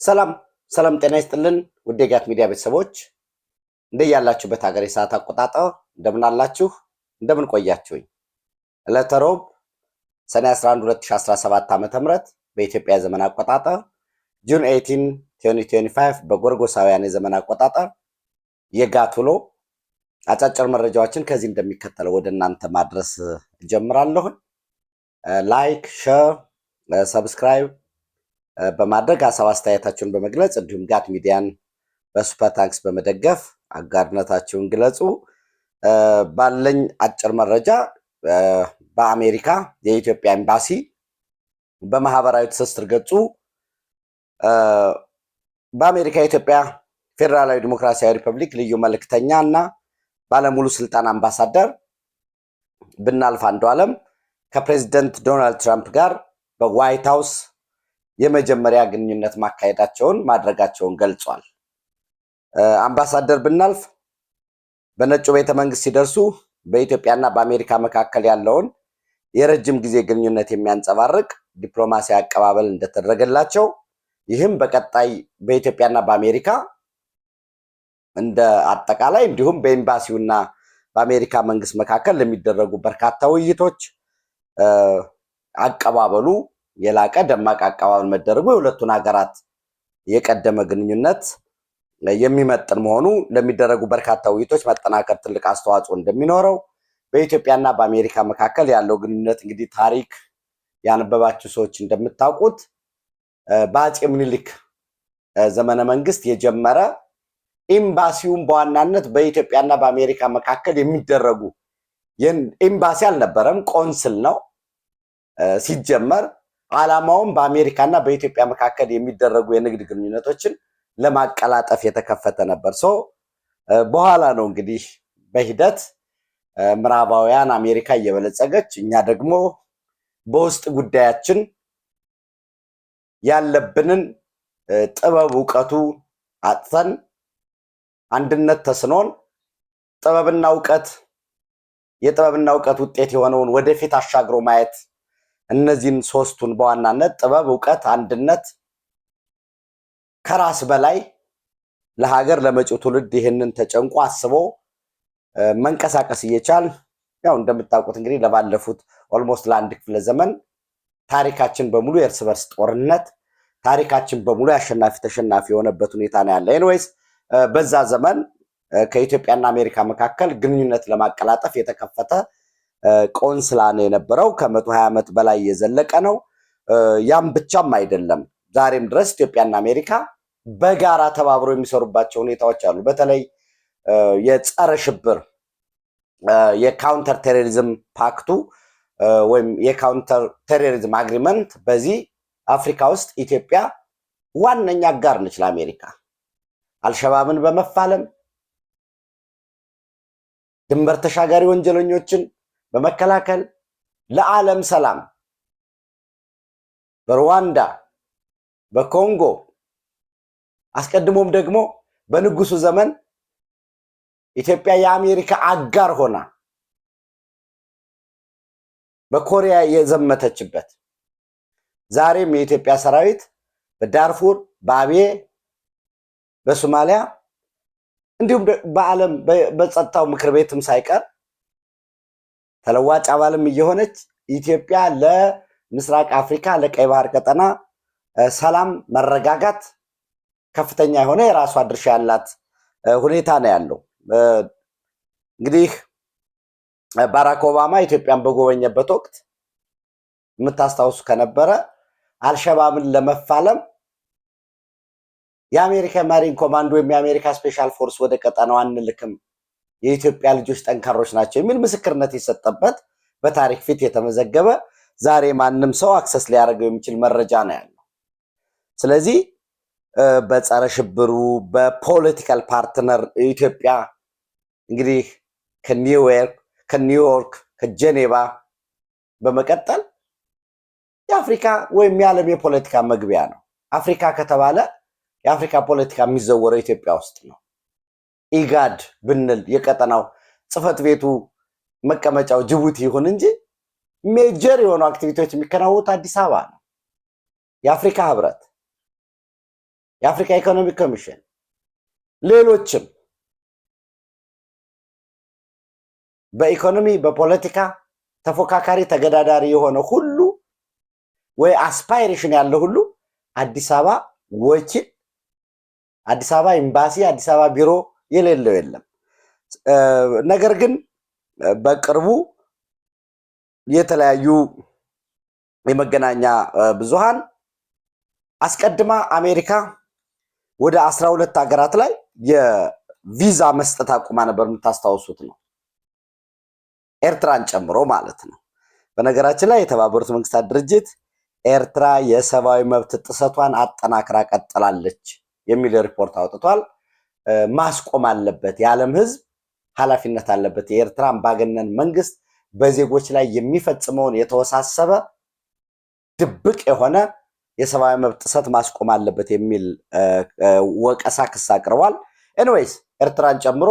ሰላም ሰላም ጤና ይስጥልን ውድ የጋት ሚዲያ ቤተሰቦች እንደያላችሁበት ሀገር የሰዓት አቆጣጠር እንደምን አላችሁ? እንደምን ቆያችሁኝ? ዕለተ ሮብ ሰኔ 11 2017 ዓ.ም በኢትዮጵያ ዘመን አቆጣጠር ጁን 18 2025 በጎርጎሳውያን የዘመን አቆጣጠር የጋት ውሎ አጫጭር መረጃዎችን ከዚህ እንደሚከተለው ወደ እናንተ ማድረስ ጀምራለሁ። ላይክ፣ ሼር፣ ሰብስክራይብ በማድረግ ሀሳብ አስተያየታችሁን በመግለጽ እንዲሁም ጋት ሚዲያን በሱፐር ታንክስ በመደገፍ አጋርነታችሁን ግለጹ። ባለኝ አጭር መረጃ በአሜሪካ የኢትዮጵያ ኤምባሲ በማህበራዊ ትስስር ገጹ በአሜሪካ የኢትዮጵያ ፌዴራላዊ ዲሞክራሲያዊ ሪፐብሊክ ልዩ መልእክተኛ እና ባለሙሉ ስልጣን አምባሳደር ብናልፍ አንዱዓለም ከፕሬዚደንት ዶናልድ ትራምፕ ጋር በዋይት ሃውስ የመጀመሪያ ግንኙነት ማድረጋቸውን ገልጿል። አምባሳደር ብናልፍ በነጩ ቤተ መንግስት ሲደርሱ በኢትዮጵያና በአሜሪካ መካከል ያለውን የረጅም ጊዜ ግንኙነት የሚያንጸባርቅ ዲፕሎማሲያዊ አቀባበል እንደተደረገላቸው፣ ይህም በቀጣይ በኢትዮጵያና በአሜሪካ እንደ አጠቃላይ እንዲሁም በኤምባሲውና በአሜሪካ መንግስት መካከል ለሚደረጉ በርካታ ውይይቶች አቀባበሉ የላቀ ደማቅ አቀባበል መደረጉ የሁለቱን ሀገራት የቀደመ ግንኙነት የሚመጥን መሆኑ ለሚደረጉ በርካታ ውይይቶች መጠናከር ትልቅ አስተዋጽኦ እንደሚኖረው፣ በኢትዮጵያና በአሜሪካ መካከል ያለው ግንኙነት እንግዲህ ታሪክ ያነበባችሁ ሰዎች እንደምታውቁት በአፄ ምኒልክ ዘመነ መንግስት የጀመረ ኤምባሲውን በዋናነት በኢትዮጵያና በአሜሪካ መካከል የሚደረጉ ኤምባሲ አልነበረም፣ ቆንስል ነው ሲጀመር። ዓላማውም በአሜሪካና በኢትዮጵያ መካከል የሚደረጉ የንግድ ግንኙነቶችን ለማቀላጠፍ የተከፈተ ነበር። በኋላ ነው እንግዲህ በሂደት ምዕራባውያን አሜሪካ እየበለጸገች እኛ ደግሞ በውስጥ ጉዳያችን ያለብንን ጥበብ እውቀቱ አጥተን አንድነት ተስኖን የጥበብና እውቀት ውጤት የሆነውን ወደፊት አሻግሮ ማየት እነዚህን ሶስቱን በዋናነት ጥበብ፣ እውቀት፣ አንድነት ከራስ በላይ ለሀገር ለመጪው ትውልድ ይህንን ተጨንቆ አስቦ መንቀሳቀስ እየቻል ያው እንደምታውቁት እንግዲህ ለባለፉት ኦልሞስት ለአንድ ክፍለ ዘመን ታሪካችን በሙሉ የእርስ በርስ ጦርነት፣ ታሪካችን በሙሉ አሸናፊ ተሸናፊ የሆነበት ሁኔታ ነው ያለ። ኤኒዌይስ በዛ ዘመን ከኢትዮጵያና አሜሪካ መካከል ግንኙነት ለማቀላጠፍ የተከፈተ ቆንስላ ነው የነበረው። ከ120 ዓመት በላይ የዘለቀ ነው። ያም ብቻም አይደለም። ዛሬም ድረስ ኢትዮጵያና አሜሪካ በጋራ ተባብረው የሚሰሩባቸው ሁኔታዎች አሉ። በተለይ የጸረ ሽብር የካውንተር ቴሮሪዝም ፓክቱ ወይም የካውንተር ቴሮሪዝም አግሪመንት፣ በዚህ አፍሪካ ውስጥ ኢትዮጵያ ዋነኛ አጋር ነች ለአሜሪካ። አልሸባብን በመፋለም ድንበር ተሻጋሪ ወንጀለኞችን በመከላከል ለዓለም ሰላም በሩዋንዳ፣ በኮንጎ አስቀድሞም ደግሞ በንጉሱ ዘመን ኢትዮጵያ የአሜሪካ አጋር ሆና በኮሪያ የዘመተችበት፣ ዛሬም የኢትዮጵያ ሰራዊት በዳርፉር፣ በአብዬ፣ በሶማሊያ እንዲሁም በዓለም በጸጥታው ምክር ቤትም ሳይቀር ተለዋጭ አባልም እየሆነች ኢትዮጵያ ለምስራቅ አፍሪካ ለቀይ ባህር ቀጠና ሰላም መረጋጋት ከፍተኛ የሆነ የራሷ ድርሻ ያላት ሁኔታ ነው ያለው። እንግዲህ ባራክ ኦባማ ኢትዮጵያን በጎበኘበት ወቅት የምታስታውሱ ከነበረ አልሸባብን ለመፋለም የአሜሪካ ማሪን ኮማንዶ ወይም የአሜሪካ ስፔሻል ፎርስ ወደ ቀጠናው አንልክም፣ የኢትዮጵያ ልጆች ጠንካሮች ናቸው የሚል ምስክርነት የሰጠበት በታሪክ ፊት የተመዘገበ ዛሬ ማንም ሰው አክሰስ ሊያደርገው የሚችል መረጃ ነው ያለው። ስለዚህ በጸረ ሽብሩ በፖለቲካል ፓርትነር ኢትዮጵያ እንግዲህ ከኒውዮርክ ከጄኔቫ በመቀጠል የአፍሪካ ወይም የዓለም የፖለቲካ መግቢያ ነው። አፍሪካ ከተባለ የአፍሪካ ፖለቲካ የሚዘወረው ኢትዮጵያ ውስጥ ነው። ኢጋድ ብንል የቀጠናው ጽህፈት ቤቱ መቀመጫው ጅቡቲ ይሁን እንጂ ሜጀር የሆኑ አክቲቪቲዎች የሚከናወኑት አዲስ አበባ ነው። የአፍሪካ ህብረት የአፍሪካ ኢኮኖሚክ ኮሚሽን፣ ሌሎችም በኢኮኖሚ በፖለቲካ ተፎካካሪ ተገዳዳሪ የሆነ ሁሉ ወይ አስፓይሬሽን ያለ ሁሉ አዲስ አበባ ወኪል፣ አዲስ አበባ ኤምባሲ፣ አዲስ አበባ ቢሮ የሌለው የለም። ነገር ግን በቅርቡ የተለያዩ የመገናኛ ብዙሃን አስቀድማ አሜሪካ ወደ 12 ሀገራት ላይ የቪዛ መስጠት አቁማ ነበር። የምታስታውሱት ነው፣ ኤርትራን ጨምሮ ማለት ነው። በነገራችን ላይ የተባበሩት መንግስታት ድርጅት ኤርትራ የሰብአዊ መብት ጥሰቷን አጠናክራ ቀጥላለች የሚል ሪፖርት አውጥቷል። ማስቆም አለበት፣ የዓለም ህዝብ ኃላፊነት አለበት። የኤርትራ አምባገነን መንግስት በዜጎች ላይ የሚፈጽመውን የተወሳሰበ ድብቅ የሆነ የሰብአዊ መብት ጥሰት ማስቆም አለበት የሚል ወቀሳ ክስ አቅርቧል። ኤኒዌይስ ኤርትራን ጨምሮ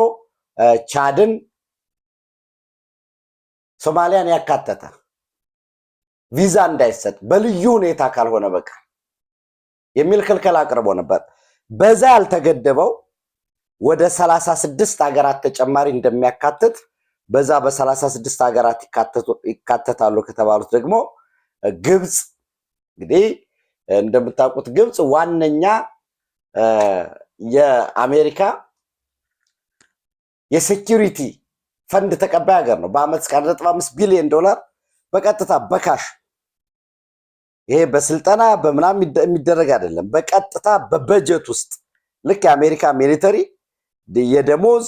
ቻድን፣ ሶማሊያን ያካተተ ቪዛ እንዳይሰጥ በልዩ ሁኔታ ካልሆነ በቃ የሚል ክልከላ አቅርቦ ነበር። በዛ ያልተገደበው ወደ 36 ሀገራት ተጨማሪ እንደሚያካትት፣ በዛ በ36 ሀገራት ይካተታሉ ከተባሉት ደግሞ ግብፅ፣ እንግዲህ እንደምታውቁት ግብፅ ዋነኛ የአሜሪካ የሴኪሪቲ ፈንድ ተቀባይ ሀገር ነው። በአመት እስከ 1.5 ቢሊዮን ዶላር በቀጥታ በካሽ፣ ይሄ በስልጠና በምናም የሚደረግ አይደለም፣ በቀጥታ በበጀት ውስጥ ልክ የአሜሪካ ሚሊተሪ የደሞዝ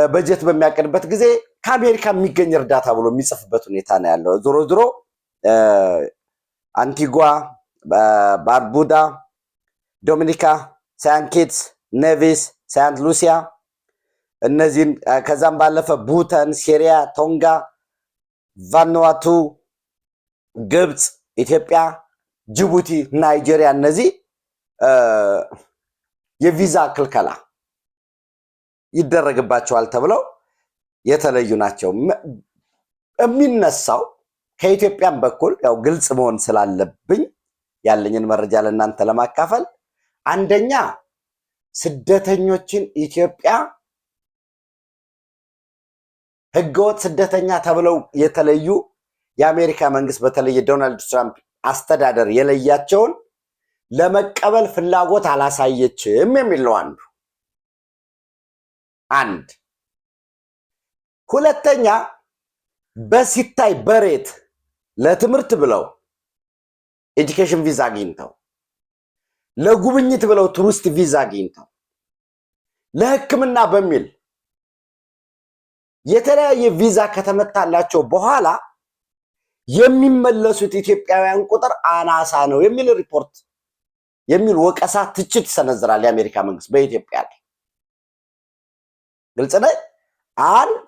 በጀት በሚያቀድበት ጊዜ ከአሜሪካ የሚገኝ እርዳታ ብሎ የሚጽፍበት ሁኔታ ነው ያለው። ዞሮ ዞሮ አንቲጓ፣ ባርቡዳ፣ ዶሚኒካ፣ ሳንት ኪትስ፣ ኔቪስ፣ ሳንት ሉሲያ እነዚህን ከዛም ባለፈ ቡተን፣ ሲሪያ፣ ቶንጋ፣ ቫኑዋቱ፣ ግብፅ፣ ኢትዮጵያ፣ ጅቡቲ፣ ናይጄሪያ እነዚህ የቪዛ ክልከላ ይደረግባቸዋል ተብለው የተለዩ ናቸው። የሚነሳው ከኢትዮጵያም በኩል ያው ግልጽ መሆን ስላለብኝ ያለኝን መረጃ ለእናንተ ለማካፈል፣ አንደኛ ስደተኞችን ኢትዮጵያ ህገወጥ ስደተኛ ተብለው የተለዩ የአሜሪካ መንግስት በተለይ ዶናልድ ትራምፕ አስተዳደር የለያቸውን ለመቀበል ፍላጎት አላሳየችም የሚል ነው አንድ። ሁለተኛ በሲታይ በሬት ለትምህርት ብለው ኤጁኬሽን ቪዛ አግኝተው፣ ለጉብኝት ብለው ቱሪስት ቪዛ አግኝተው፣ ለሕክምና በሚል የተለያየ ቪዛ ከተመታላቸው በኋላ የሚመለሱት ኢትዮጵያውያን ቁጥር አናሳ ነው የሚል ሪፖርት የሚል ወቀሳ፣ ትችት ይሰነዝራል የአሜሪካ መንግስት በኢትዮጵያ ላይ። ግልጽ ነው። አንድ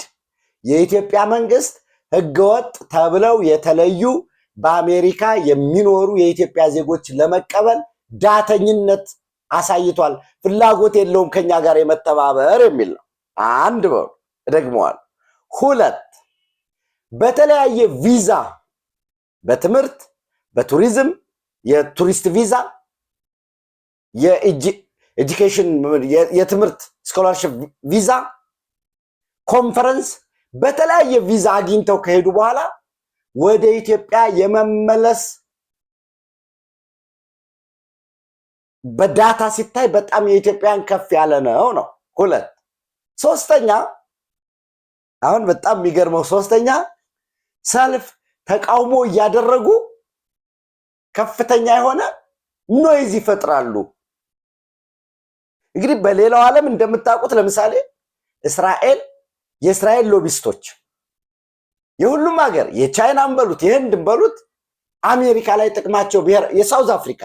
የኢትዮጵያ መንግስት ህገወጥ ተብለው የተለዩ በአሜሪካ የሚኖሩ የኢትዮጵያ ዜጎች ለመቀበል ዳተኝነት አሳይቷል፣ ፍላጎት የለውም ከኛ ጋር የመተባበር የሚል ነው። አንድ በሉ ደግመዋል። ሁለት በተለያየ ቪዛ በትምህርት በቱሪዝም የቱሪስት ቪዛ የኤጁኬሽን የትምህርት ስኮላርሽፕ ቪዛ ኮንፈረንስ በተለያየ ቪዛ አግኝተው ከሄዱ በኋላ ወደ ኢትዮጵያ የመመለስ በዳታ ሲታይ በጣም የኢትዮጵያን ከፍ ያለ ነው። ሁለት ሶስተኛ አሁን በጣም የሚገርመው ሶስተኛ ሰልፍ ተቃውሞ እያደረጉ ከፍተኛ የሆነ ኖይዝ ይፈጥራሉ። እንግዲህ በሌላው ዓለም እንደምታውቁት ለምሳሌ እስራኤል የእስራኤል ሎቢስቶች የሁሉም ሀገር የቻይናን በሉት የህንድን በሉት አሜሪካ ላይ ጥቅማቸው የሳውዝ አፍሪካ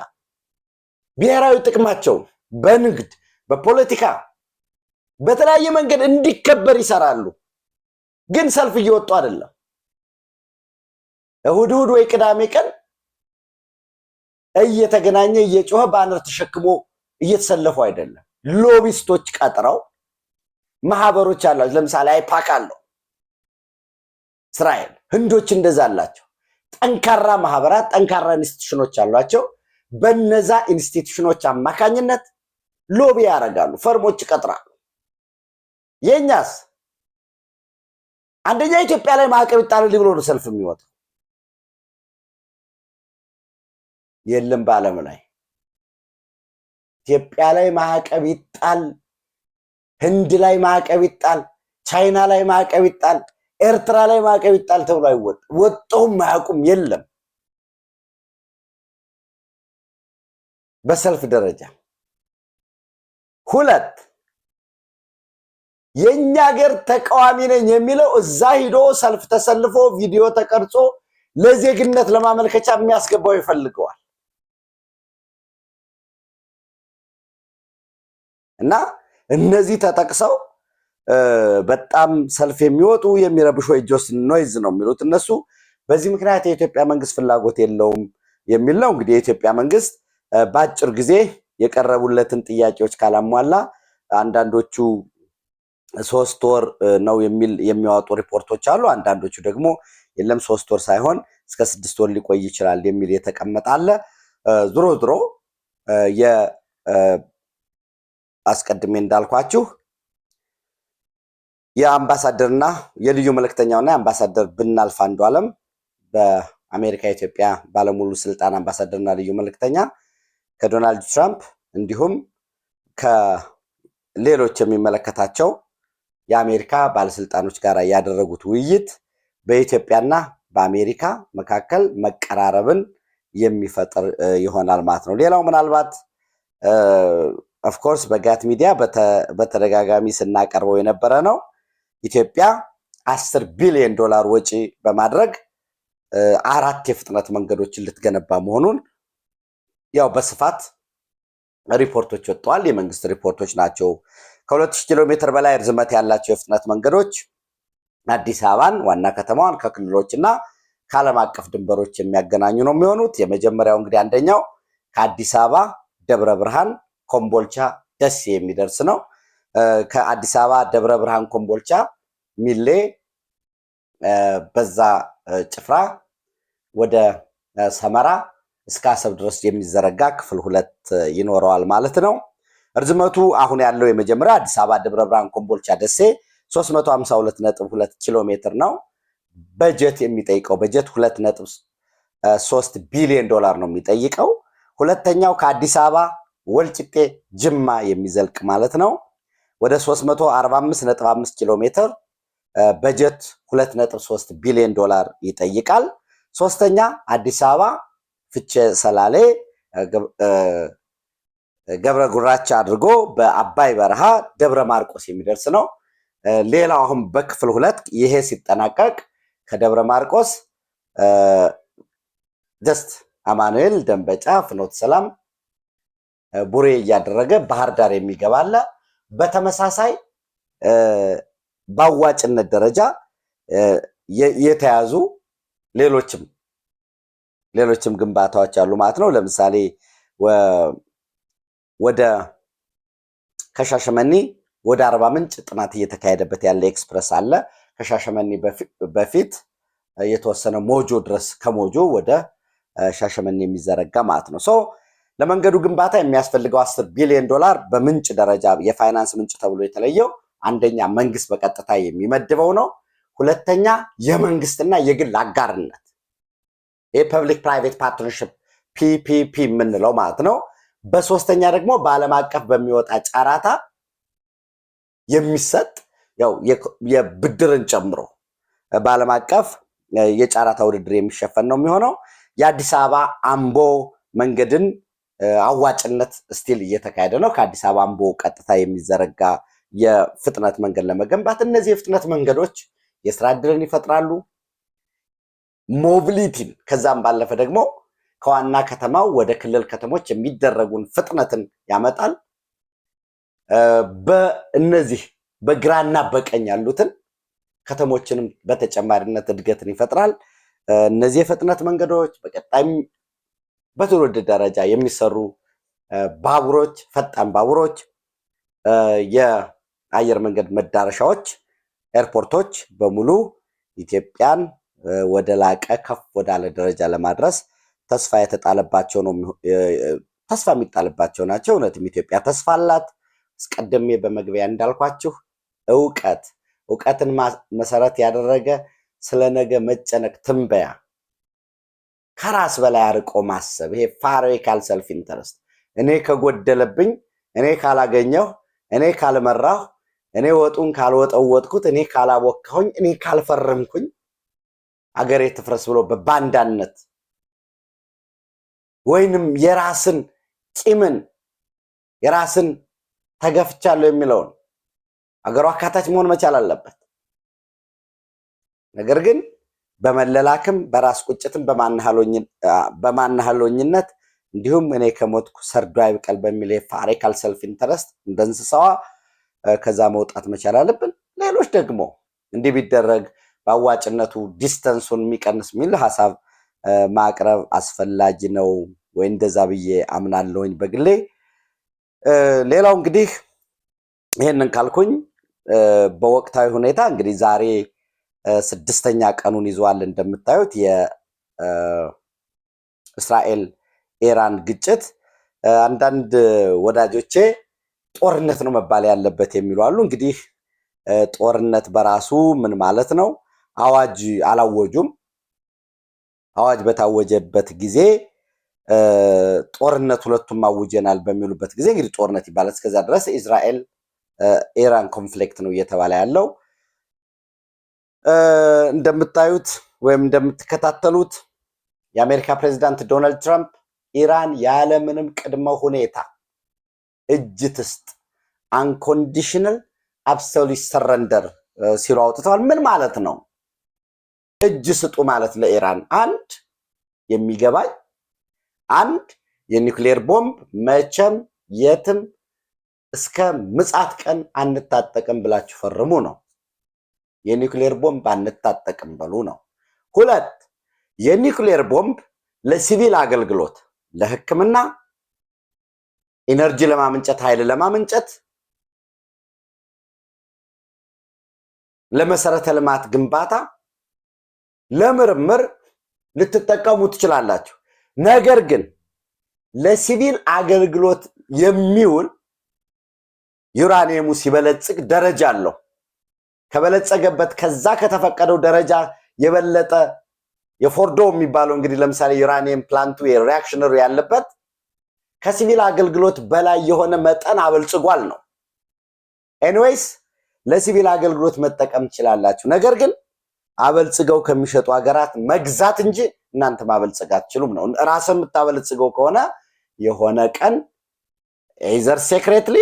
ብሔራዊ ጥቅማቸው በንግድ በፖለቲካ በተለያየ መንገድ እንዲከበር ይሰራሉ። ግን ሰልፍ እየወጡ አይደለም። እሁድ ወይ ቅዳሜ ቀን እየተገናኘ እየጮኸ ባነር ተሸክሞ እየተሰለፉ አይደለም። ሎቢስቶች ቀጥረው ማህበሮች አላቸው። ለምሳሌ አይፓክ አለው እስራኤል። ህንዶች እንደዛ አላቸው። ጠንካራ ማህበራት፣ ጠንካራ ኢንስቲትዩሽኖች አሏቸው። በነዛ ኢንስቲትዩሽኖች አማካኝነት ሎቢ ያደርጋሉ፣ ፈርሞች ይቀጥራሉ። የኛስ አንደኛ ኢትዮጵያ ላይ ማዕቀብ ይጣልልኝ ብሎ ነው ሰልፍ የሚወጣው። የለም በዓለም ላይ ኢትዮጵያ ላይ ማዕቀብ ይጣል፣ ህንድ ላይ ማዕቀብ ይጣል፣ ቻይና ላይ ማዕቀብ ይጣል፣ ኤርትራ ላይ ማዕቀብ ይጣል ተብሎ አይወጣ ወጣውም ማያውቁም የለም። በሰልፍ ደረጃ ሁለት የኛ ሀገር ተቃዋሚ ነኝ የሚለው እዛ ሂዶ ሰልፍ ተሰልፎ ቪዲዮ ተቀርጾ ለዜግነት ለማመልከቻ የሚያስገባው ይፈልገዋል። እና እነዚህ ተጠቅሰው በጣም ሰልፍ የሚወጡ የሚረብሹ ጆስ ኖይዝ ነው የሚሉት እነሱ። በዚህ ምክንያት የኢትዮጵያ መንግስት ፍላጎት የለውም የሚል ነው። እንግዲህ የኢትዮጵያ መንግስት በአጭር ጊዜ የቀረቡለትን ጥያቄዎች ካላሟላ አንዳንዶቹ 3 ወር ነው የሚያወጡ ሪፖርቶች አሉ። አንዳንዶቹ ደግሞ የለም 3 ወር ሳይሆን እስከ 6 ወር ሊቆይ ይችላል የሚል የተቀመጠ አለ። ዝሮ ዝሮ አስቀድሜ እንዳልኳችሁ የአምባሳደርና የልዩ መልእክተኛውና የአምባሳደር ብናልፍ አንዱዓለም በአሜሪካ የኢትዮጵያ ባለሙሉ ስልጣን አምባሳደርና ልዩ መልእክተኛ ከዶናልድ ትራምፕ እንዲሁም ከሌሎች የሚመለከታቸው የአሜሪካ ባለስልጣኖች ጋር ያደረጉት ውይይት በኢትዮጵያና በአሜሪካ መካከል መቀራረብን የሚፈጥር ይሆናል ማለት ነው። ሌላው ምናልባት ኦፍኮርስ በጋት ሚዲያ በተደጋጋሚ ስናቀርበው የነበረ ነው። ኢትዮጵያ $10 ቢሊዮን ወጪ በማድረግ 4 የፍጥነት መንገዶችን ልትገነባ መሆኑን ያው በስፋት ሪፖርቶች ወጥተዋል። የመንግስት ሪፖርቶች ናቸው። ከ2000 ኪሎ ሜትር በላይ ርዝመት ያላቸው የፍጥነት መንገዶች አዲስ አበባን ዋና ከተማዋን ከክልሎችና ከዓለም አቀፍ ድንበሮች የሚያገናኙ ነው የሚሆኑት። የመጀመሪያው እንግዲህ አንደኛው ከአዲስ አበባ ደብረ ብርሃን፣ ኮምቦልቻ፣ ደሴ የሚደርስ ነው። ከአዲስ አበባ ደብረ ብርሃን፣ ኮምቦልቻ፣ ሚሌ በዛ ጭፍራ ወደ ሰመራ እስከ አሰብ ድረስ የሚዘረጋ ክፍል 2 ይኖረዋል ማለት ነው። ርዝመቱ አሁን ያለው የመጀመሪያ አዲስ አበባ ደብረ ብርሃን፣ ኮምቦልቻ፣ ደሴ 352.2 ኪሎ ሜትር ነው። በጀት የሚጠይቀው በጀት $2.3 ቢሊዮን ነው የሚጠይቀው። ሁለተኛው ከአዲስ አበባ ወልቂጤ ጅማ የሚዘልቅ ማለት ነው። ወደ 345.5 ኪሎ ሜትር በጀት $2.3 ቢሊዮን ይጠይቃል። ሶስተኛ አዲስ አበባ ፍቼ ሰላሌ ገብረ ጉራቻ አድርጎ በአባይ በረሃ ደብረ ማርቆስ የሚደርስ ነው። ሌላው አሁን በክፍል 2 ይሄ ሲጠናቀቅ ከደብረ ማርቆስ ደስት፣ አማኑኤል፣ ደንበጫ፣ ፍኖተ ሰላም፣ ቡሬ እያደረገ ባህር ዳር የሚገባለ። በተመሳሳይ በአዋጭነት ደረጃ የተያዙ ሌሎችም ግንባታዎች አሉ ማለት ነው። ለምሳሌ ወደ ከሻሸመኔ ወደ አርባ ምንጭ ጥናት እየተካሄደበት ያለ ኤክስፕረስ አለ። ከሻሸመኔ በፊት የተወሰነ ሞጆ ድረስ ከሞጆ ወደ ሻሸመኔ የሚዘረጋ ማለት ነው። ለመንገዱ ግንባታ የሚያስፈልገው $10 ቢሊዮን በምንጭ ደረጃ የፋይናንስ ምንጭ ተብሎ የተለየው አንደኛ መንግስት በቀጥታ የሚመድበው ነው። ሁለተኛ የመንግስትና የግል አጋርነት የፐብሊክ ፕራይቬት ፓርትነርሺፕ ፒፒፒ የምንለው ማለት ነው። በሶስተኛ ደግሞ በዓለም አቀፍ በሚወጣ ጨረታ የሚሰጥ ያው የብድርን ጨምሮ በዓለም አቀፍ የጨረታ ውድድር የሚሸፈን ነው የሚሆነው። የአዲስ አበባ አምቦ መንገድን አዋጭነት ስቲል እየተካሄደ ነው። ከአዲስ አበባ አምቦ ቀጥታ የሚዘረጋ የፍጥነት መንገድ ለመገንባት እነዚህ የፍጥነት መንገዶች የስራ ዕድልን ይፈጥራሉ፣ ሞቢሊቲን ከዛም ባለፈ ደግሞ ከዋና ከተማው ወደ ክልል ከተሞች የሚደረጉን ፍጥነትን ያመጣል። በእነዚህ በግራና በቀኝ ያሉትን ከተሞችንም በተጨማሪነት እድገትን ይፈጥራል። እነዚህ የፍጥነት መንገዶች በቀጣይም በትውልድ ደረጃ የሚሰሩ ባቡሮች፣ ፈጣን ባቡሮች፣ የአየር መንገድ መዳረሻዎች፣ ኤርፖርቶች በሙሉ ኢትዮጵያን ወደ ላቀ ከፍ ወዳለ ደረጃ ለማድረስ ተስፋ የተጣለባቸው ነው ተስፋ የሚጣልባቸው ናቸው። እውነትም ኢትዮጵያ ተስፋ አላት። አስቀድሜ በመግቢያ እንዳልኳችሁ እውቀትን መሰረት ያደረገ ስለ ነገ መጨነቅ፣ ትንበያ፣ ከራስ በላይ አርቆ ማሰብ፣ ይሄ ፋሪካል ሰልፍ ኢንተረስት፣ እኔ ከጎደለብኝ፣ እኔ ካላገኘሁ፣ እኔ ካልመራሁ፣ እኔ ወጡን ካልወጠወጥኩት፣ እኔ ካላቦካሁኝ፣ እኔ ካልፈረምኩኝ አገሬ ትፍረስ ብሎ በባንዳነት ወይንም የራስን ቂምን የራስን ተገፍቻለሁ የሚለውን አገሩ አካታች መሆን መቻል አለበት። ነገር ግን በመለላክም በራስ ቁጭትም በማናህሎኝነት እንዲሁም እኔ ከሞትኩ ሰርዶ አይብቀል በሚል የፋሪካል ሰልፍ ኢንተረስት እንደ እንስሳዋ ከዛ መውጣት መቻል አለብን። ሌሎች ደግሞ እንዲህ ቢደረግ በአዋጭነቱ ዲስተንሱን የሚቀንስ የሚል ሀሳብ ማቅረብ አስፈላጊ ነው ወይ እንደዛ ብዬ አምናለሁኝ በግሌ። ሌላው እንግዲህ ይሄንን ካልኩኝ በወቅታዊ ሁኔታ እንግዲህ ዛሬ 6ኛ ቀኑን ይዟል። እንደምታዩት የእስራኤል ኢራን ግጭት አንዳንድ ወዳጆቼ ጦርነት ነው መባል ያለበት የሚሉ አሉ። እንግዲህ ጦርነት በራሱ ምን ማለት ነው? አዋጅ አላወጁም። አዋጅ በታወጀበት ጊዜ ጦርነት ሁለቱም አውጀናል በሚሉበት ጊዜ እንግዲህ ጦርነት ይባላል። እስከዛ ድረስ እስራኤል ኢራን ኮንፍሊክት ነው እየተባለ ያለው። እንደምታዩት ወይም እንደምትከታተሉት የአሜሪካ ፕሬዚዳንት ዶናልድ ትራምፕ ኢራን ያለምንም ቅድመ ሁኔታ እጅ ትስጥ አንኮንዲሽናል አብሶሉት ሰረንደር ሲሉ አውጥተዋል። ምን ማለት ነው? እጅ ስጡ ማለት ለኢራን አንድ የሚገባኝ አንድ የኒውክሌር ቦምብ መቼም የትም እስከ ምጽአት ቀን አንታጠቅም ብላችሁ ፈርሙ ነው። የኒውክሌር ቦምብ አንታጠቅም በሉ ነው። ሁለት የኒውክሌር ቦምብ ለሲቪል አገልግሎት፣ ለሕክምና፣ ኢነርጂ ለማመንጨት፣ ኃይል ለማመንጨት፣ ለመሰረተ ልማት ግንባታ፣ ለምርምር ልትጠቀሙ ትችላላችሁ። ነገር ግን ለሲቪል አገልግሎት የሚውል ዩራኒየሙ ሲበለጽግ ደረጃ አለው። ከበለጸገበት ከዛ ከተፈቀደው ደረጃ የበለጠ የፎርዶ የሚባለው እንግዲህ ለምሳሌ ዩራኒየም ፕላንቱ የሪአክሽነሩ ያለበት ከሲቪል አገልግሎት በላይ የሆነ መጠን አበልጽጓል ነው። ኤኒዌይስ ለሲቪል አገልግሎት መጠቀም ትችላላችሁ። ነገር ግን አበልጽገው ከሚሸጡ ሀገራት መግዛት እንጂ እናንተ ማበልጽግ አትችሉም ነው። ራስህ የምታበልጽገው ከሆነ የሆነ ቀን ኤዘር ሴክሬትሊ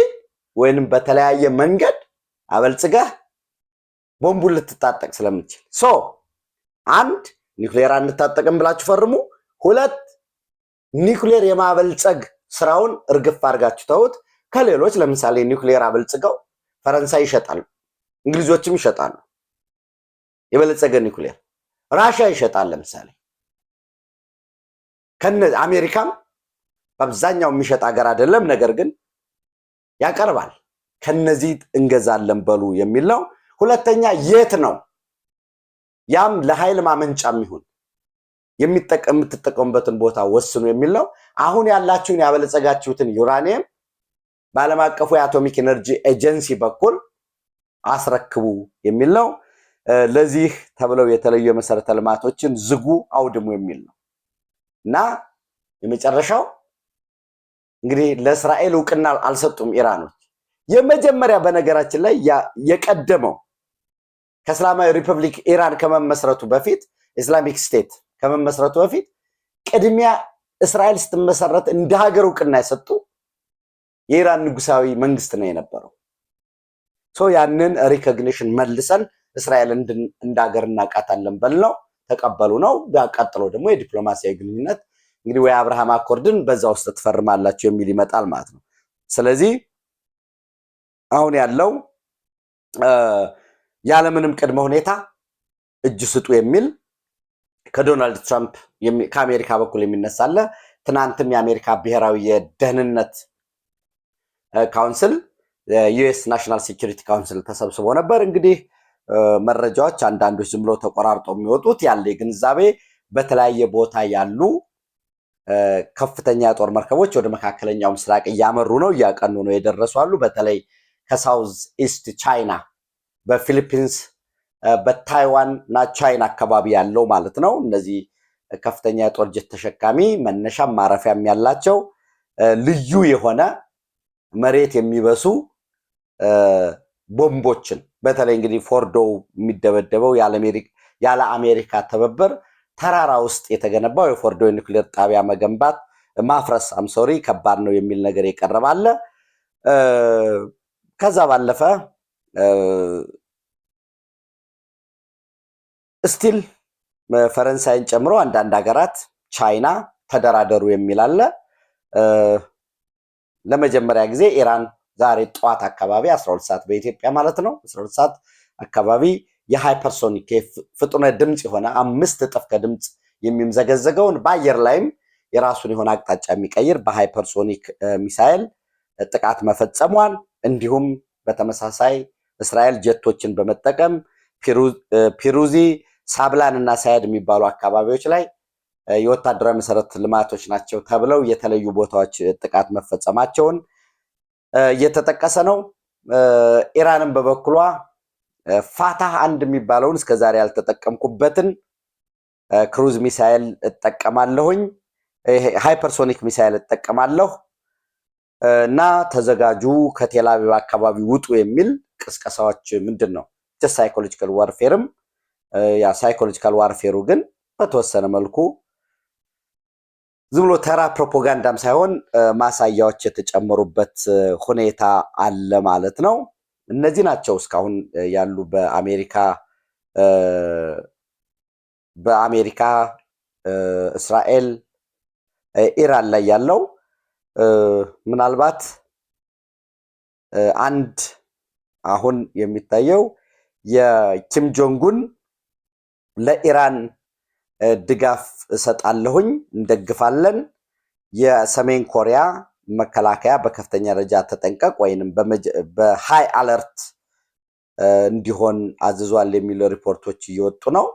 ወይንም በተለያየ መንገድ አበልጽገህ ቦምቡን ልትታጠቅ ስለምትችል አንድ ኒውክሌር አንታጠቅም ብላችሁ ፈርሙ። ሁለት ኒውክሌር የማበልጸግ ስራውን እርግፍ አድርጋችሁ ተውት። ከሌሎች ለምሳሌ ኒውክሌር አበልጽገው ፈረንሳይ ይሸጣሉ፣ እንግሊዞችም ይሸጣሉ የበለጸገ ኒውክሌር፣ ራሽያ ይሸጣል ለምሳሌ። አሜሪካም በአብዛኛው የሚሸጥ ሀገር አይደለም፣ ነገር ግን ያቀርባል። ከነዚህ እንገዛለን በሉ የሚል ነው። ሁለተኛ የት ነው? ያም ለኃይል ማመንጫም ይሁን የምትጠቀሙበትን ቦታ ወስኑ የሚል ነው። አሁን ያላችሁን ያበለጸጋችሁትን ዩራኒየም በዓለም አቀፉ የአቶሚክ ኤነርጂ ኤጀንሲ በኩል አስረክቡ የሚል ነው። ለዚህ ተብለው የተለዩ የመሰረተ ልማቶችን ዝጉ፣ አውድሙ የሚል ነው እና የመጨረሻው እንግዲህ ለእስራኤል እውቅና አልሰጡም ኢራኖች። የመጀመሪያ በነገራችን ላይ የቀደመው ከእስላማዊ ሪፐብሊክ ኢራን ከመመስረቱ በፊት ኢስላሚክ ስቴት ከመመስረቱ በፊት ቅድሚያ እስራኤል ስትመሰረት እንደ ሀገር እውቅና የሰጡ የኢራን ንጉሳዊ መንግስት ነው የነበረው። ያንን ሪኮግኒሽን መልሰን እስራኤል እንደ ሀገር እናውቃታለን በልነው ተቀበሉ ነው። ቀጥሎ ደግሞ የዲፕሎማሲያዊ ግንኙነት እንግዲህ ወይ አብርሃም አኮርድን በዛ ውስጥ ትፈርማላችሁ የሚል ይመጣል ማለት ነው። ስለዚህ አሁን ያለው ያለምንም ቅድመ ሁኔታ እጅ ስጡ የሚል ከዶናልድ ትራምፕ ከአሜሪካ በኩል የሚነሳለ። ትናንትም የአሜሪካ ብሔራዊ የደህንነት ካውንስል ዩኤስ ናሽናል ሴኩሪቲ ካውንስል ተሰብስቦ ነበር። እንግዲህ መረጃዎች አንዳንዶች ዝም ብሎ ተቆራርጦ የሚወጡት ያለ ግንዛቤ በተለያየ ቦታ ያሉ ከፍተኛ የጦር መርከቦች ወደ መካከለኛው ምስራቅ እያመሩ ነው፣ እያቀኑ ነው፣ የደረሱ አሉ። በተለይ ከሳውዝ ኢስት ቻይና በፊሊፒንስ በታይዋን እና ቻይና አካባቢ ያለው ማለት ነው። እነዚህ ከፍተኛ የጦር ጀት ተሸካሚ መነሻም ማረፊያም ያላቸው ልዩ የሆነ መሬት የሚበሱ ቦምቦችን በተለይ እንግዲህ ፎርዶ የሚደበደበው ያለ አሜሪካ ትብብር ተራራ ውስጥ የተገነባው የፎርዶ የኒውክሌር ጣቢያ መገንባት ማፍረስ አምሶሪ ከባድ ነው የሚል ነገር የቀረባለ። ከዛ ባለፈ ስቲል ፈረንሳይን ጨምሮ አንዳንድ ሀገራት ቻይና ተደራደሩ የሚል አለ። ለመጀመሪያ ጊዜ ኢራን ዛሬ ጠዋት አካባቢ 12 ሰዓት በኢትዮጵያ ማለት ነው 12 ሰዓት አካባቢ የሃይፐርሶኒክ ፍጡነ ድምፅ የሆነ 5 እጥፍ ከድምፅ የሚምዘገዘገውን በአየር ላይም የራሱን የሆነ አቅጣጫ የሚቀይር በሃይፐርሶኒክ ሚሳኤል ጥቃት መፈጸሟል። እንዲሁም በተመሳሳይ እስራኤል ጀቶችን በመጠቀም ፒሩዚ፣ ሳብላን እና ሳይድ የሚባሉ አካባቢዎች ላይ የወታደራዊ መሰረተ ልማቶች ናቸው ተብለው የተለዩ ቦታዎች ጥቃት መፈጸማቸውን እየተጠቀሰ ነው። ኢራንም በበኩሏ ፋታህ አንድ የሚባለውን እስከዛሬ ያልተጠቀምኩበትን ክሩዝ ሚሳኤል እጠቀማለሁኝ፣ ሃይፐርሶኒክ ሚሳኤል እጠቀማለሁ እና ተዘጋጁ ከቴልአቪቭ አካባቢ ውጡ የሚል ቅስቀሳዎች ምንድን ነው ሳይኮሎጂካል ዋርፌርም ያ ሳይኮሎጂካል ዋርፌሩ ግን በተወሰነ መልኩ ዝም ብሎ ተራ ፕሮፓጋንዳም ሳይሆን ማሳያዎች የተጨመሩበት ሁኔታ አለ ማለት ነው። እነዚህ ናቸው እስካሁን ያሉ በአሜሪካ እስራኤል ኢራን ላይ ያለው። ምናልባት አንድ አሁን የሚታየው የኪም ጆንጉን ለኢራን ድጋፍ እሰጣለሁኝ እንደግፋለን፣ የሰሜን ኮሪያ መከላከያ በከፍተኛ ደረጃ ተጠንቀቅ ወይንም በሃይ አለርት እንዲሆን አዝዟል የሚሉ ሪፖርቶች እየወጡ ነው።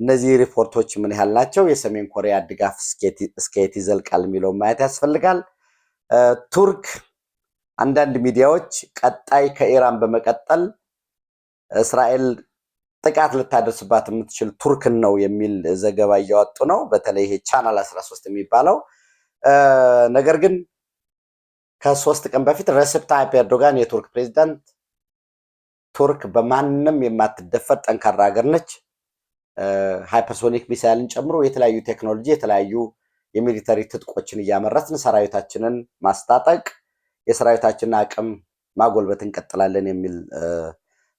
እነዚህ ሪፖርቶች ምን ያህል ናቸው? የሰሜን ኮሪያ ድጋፍ እስከየት ይዘልቃል የሚለውን ማየት ያስፈልጋል። ቱርክ አንዳንድ ሚዲያዎች ቀጣይ ከኢራን በመቀጠል እስራኤል ጥቃት ልታደርስባት የምትችል ቱርክን ነው የሚል ዘገባ እያወጡ ነው። በተለይ ይሄ ቻናል 13 የሚባለው ነገር ግን ከ3 ቀን በፊት ረሲፕ ታይፕ ኤርዶጋን የቱርክ ፕሬዚዳንት ቱርክ በማንም የማትደፈር ጠንካራ ሀገር ነች፣ ሃይፐርሶኒክ ሚሳይልን ጨምሮ የተለያዩ ቴክኖሎጂ የተለያዩ የሚሊተሪ ትጥቆችን እያመረትን ሰራዊታችንን ማስታጠቅ የሰራዊታችንን አቅም ማጎልበት እንቀጥላለን የሚል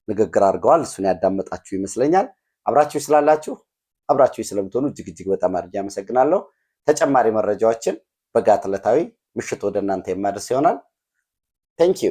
ንግግር አድርገዋል። እሱን ያዳመጣችሁ ይመስለኛል። አብራችሁ ስላላችሁ አብራችሁ ስለምትሆኑ እጅግ በጣም አድርጌ አመሰግናለሁ። ተጨማሪ መረጃዎችን በጋት ዕለታዊ ምሽት ወደ እናንተ የማደርስ ይሆናል። ቴንክ ዩ